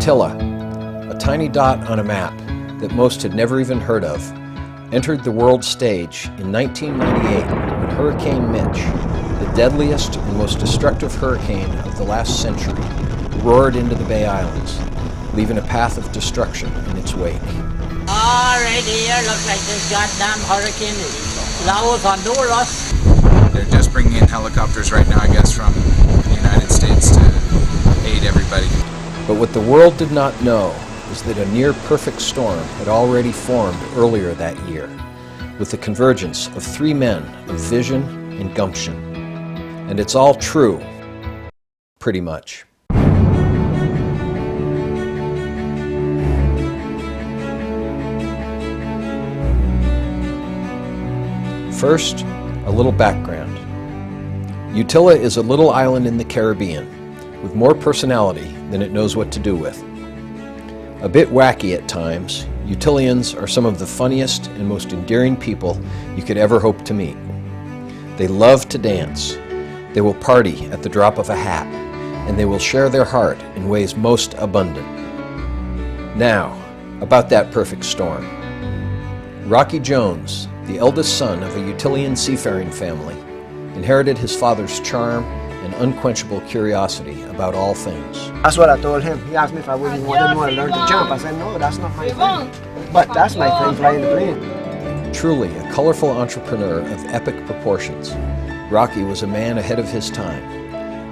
Utila, a tiny dot on a map that most had never even heard of, entered the world stage in 1998 when Hurricane Mitch, the deadliest and most destructive hurricane of the last century, roared into the Bay Islands, leaving a path of destruction in its wake. Right here, looks like this goddamn hurricane is Islands of Honduras. They're just bringing in helicopters right now, I guess, from the United States to aid everybody. But what the world did not know is that a near-perfect storm had already formed earlier that year, with the convergence of three men of vision and gumption. And it's all true, pretty much. First, a little background. Utila is a little island in the Caribbean with more personality than it knows what to do with. A bit wacky at times, Utilians are some of the funniest and most endearing people you could ever hope to meet. They love to dance. They will party at the drop of a hat, and they will share their heart in ways most abundant. Now, about that perfect storm. Rocky Jones, the eldest son of a Utilian seafaring family, inherited his father's charm and unquenchable curiosity about all things. That's what I told him. He asked me if I didn't want to learn to jump. I said, no, that's not my thing. But that's my thing, flying the plane. Truly a colorful entrepreneur of epic proportions, Rocky was a man ahead of his time,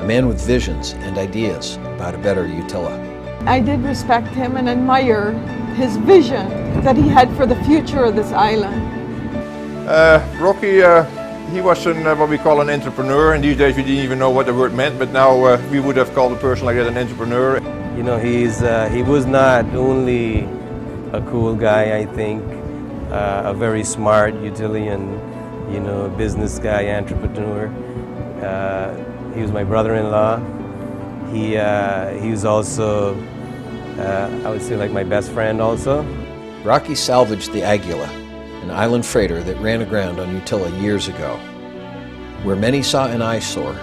a man with visions and ideas about a better Utila. I did respect him and admire his vision that he had for the future of this island. Rocky, he was what we call an entrepreneur. In these days we didn't even know what the word meant, but now we would have called a person like that an entrepreneur. You know, he was not only a cool guy, I think, a very smart Utilian, you know, business guy, entrepreneur. He was my brother-in-law. He was also, I would say, like my best friend also. Rocky salvaged the Aguila, an island freighter that ran aground on Utila years ago. Where many saw an eyesore,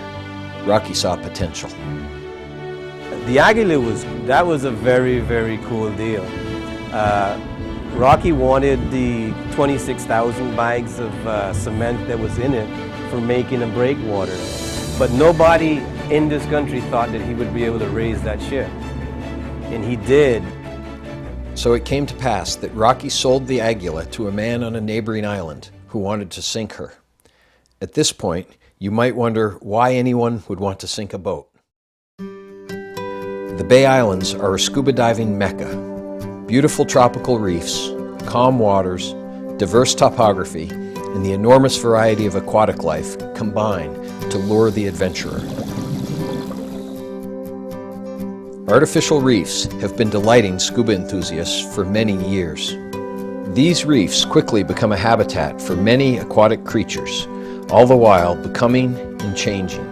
Rocky saw potential. The Aguila was a very, very cool deal. Rocky wanted the 26,000 bags of cement that was in it for making a breakwater. But nobody in this country thought that he would be able to raise that ship. And he did. So it came to pass that Rocky sold the Aguila to a man on a neighboring island who wanted to sink her. At this point, you might wonder why anyone would want to sink a boat. The Bay Islands are a scuba diving mecca. Beautiful tropical reefs, calm waters, diverse topography, and the enormous variety of aquatic life combine to lure the adventurer. Artificial reefs have been delighting scuba enthusiasts for many years. These reefs quickly become a habitat for many aquatic creatures, all the while becoming and changing,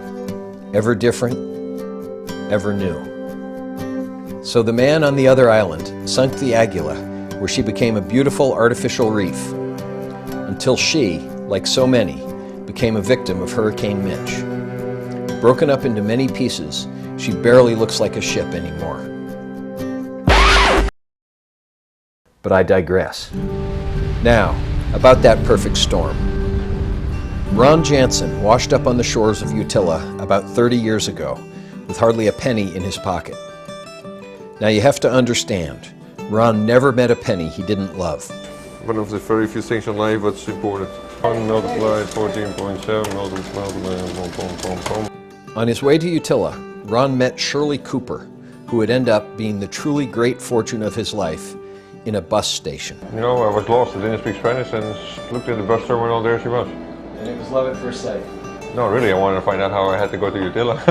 ever different, ever new. So the man on the other island sunk the Aguila, where she became a beautiful artificial reef, until she, like so many, became a victim of Hurricane Mitch. Broken up into many pieces, she barely looks like a ship anymore. But I digress. Now, about that perfect storm. Ron Janssen washed up on the shores of Utila about 30 years ago with hardly a penny in his pocket. Now you have to understand, Ron never met a penny he didn't love. One of the very few things in life that's important. 1 multiplied 14.7 multiplied. On his way to Utila, Ron met Shirley Cooper, who would end up being the truly great fortune of his life in a bus station. You know, I was lost, I didn't speak Spanish, and looked at the bus terminal, there she was. And it was love at first sight. No, really, I wanted to find out how I had to go to Utila.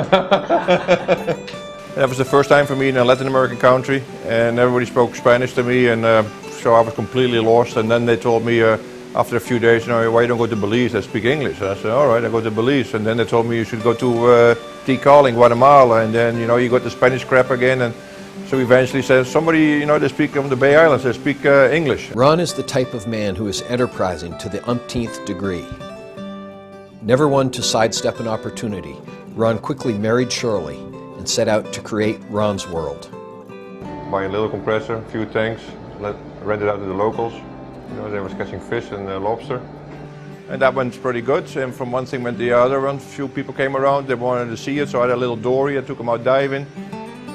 That was the first time for me in a Latin American country, and everybody spoke Spanish to me, and so I was completely lost. And then they told me after a few days, you know, why you don't go to Belize? I speak English. And I said, all right, I go to Belize. And then they told me you should go to Tikal in Guatemala, and then, you know, you got the Spanish crap again. And so eventually said, somebody, you know, they speak on the Bay Islands, they speak English. Ron is the type of man who is enterprising to the umpteenth degree. Never one to sidestep an opportunity, Ron quickly married Shirley and set out to create Ron's world. buy a little compressor, a few tanks, rent it out to the locals. You know, they was catching fish and lobster. And that went pretty good, and from one thing went the other one. A few people came around, they wanted to see it, so I had a little dory, I took them out diving.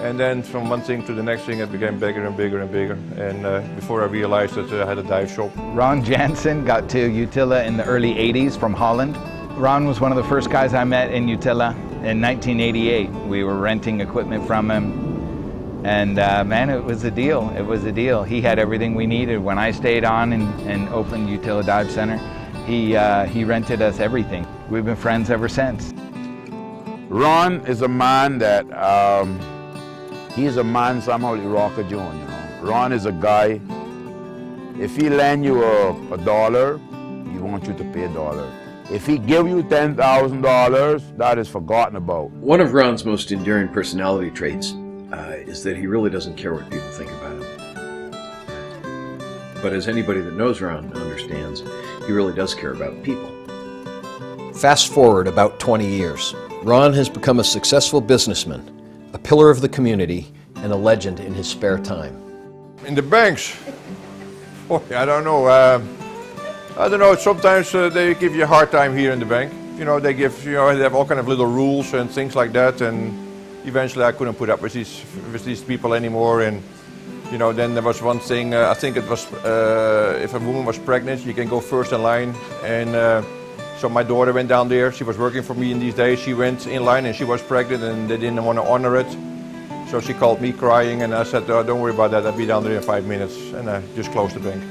And then from one thing to the next thing, it became bigger and bigger and bigger. And before I realized that I had a dive shop. Ron Janssen got to Utila in the early 80s from Holland. Ron was one of the first guys I met in Utila in 1988. We were renting equipment from him. And man, it was a deal. It was a deal. He had everything we needed. When I stayed on and opened Utila Dive Center, he rented us everything. We've been friends ever since. Ron is a man that, he's a man somehow like Rocker John, you know. Ron is a guy, if he lend you a dollar, he wants you to pay $1. If he give you $10,000, that is forgotten about. One of Ron's most enduring personality traits is that he really doesn't care what people think about him. But as anybody that knows Ron understands, he really does care about people. Fast forward about 20 years. Ron has become a successful businessman, a pillar of the community, and a legend in his spare time. In the banks, boy, I don't know, sometimes they give you a hard time here in the bank. You know, they have all kind of little rules and things like that, and eventually I couldn't put up with these people anymore. And you know, then there was one thing, I think it was, if a woman was pregnant, you can go first in line. And so my daughter went down there, she was working for me in these days, she went in line and she was pregnant and they didn't want to honor it. So she called me crying and I said, oh, don't worry about that, I'll be down there in 5 minutes. And I just closed the bank.